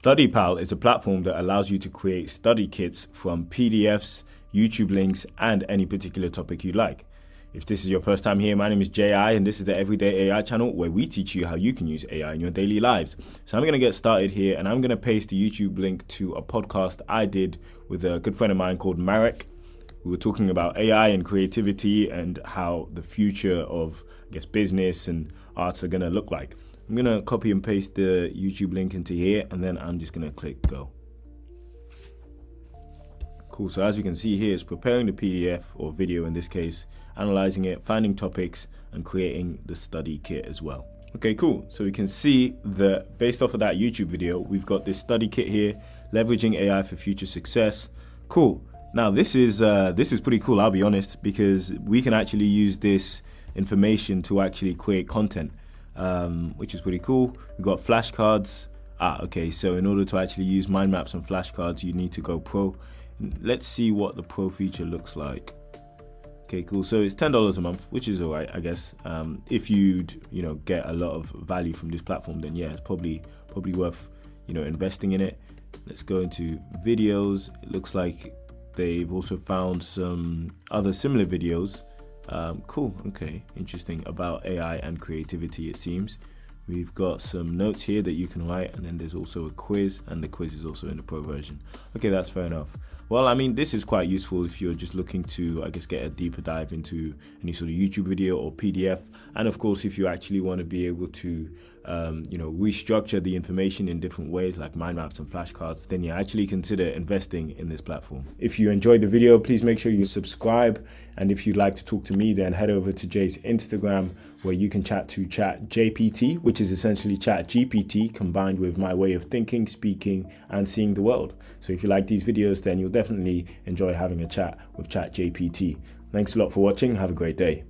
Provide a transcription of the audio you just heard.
StudyPal is a platform that allows you to create study kits from PDFs, YouTube links, and any particular topic you like. If this is your first time here, my name is J.I. and this is the Everyday AI channel where we teach you how you can use AI in your daily lives. So I'm going to get started here and I'm going to paste the YouTube link to a podcast I did with a good friend of mine called Marek. We were talking about AI and creativity and how the future of, business and arts are going to look like. I'm going to copy and paste the YouTube link into here and then I'm just going to click go. Cool, so as you can see here, it's preparing the PDF or video in this case, analyzing it, finding topics, and creating the study kit as well. Okay, cool. So we can see that based off of that YouTube video, we've got this study kit here, leveraging AI for future success. Cool. Now this is pretty cool, I'll be honest, because we can actually use this information to actually create content, which is pretty cool. We've got flashcards. Okay, so in order to actually use mind maps and flashcards, you need to go pro. Let's see what the pro feature looks like. Okay, cool. So it's $10 a month, which is all right, I guess. If you'd, get a lot of value from this platform, then yeah, it's probably worth, investing in it. Let's go into videos. It looks like they've also found some other similar videos. Cool. Okay, interesting, about AI and creativity, it seems. We've got some notes here that you can write, and then there's also a quiz, and the quiz is also in the pro version. Okay, that's fair enough. Well, I mean, this is quite useful if you're just looking to, get a deeper dive into any sort of YouTube video or PDF. And of course, if you actually want to be able to, restructure the information in different ways like mind maps and flashcards, then you actually consider investing in this platform. If you enjoyed the video, please make sure you subscribe. And if you'd like to talk to me, then head over to Jay's Instagram, where you can chat to ChatJPT, which is essentially ChatGPT combined with my way of thinking, speaking, and seeing the world. So if you like these videos, then you'll definitely enjoy having a chat with ChatJPT. Thanks a lot for watching. Have a great day.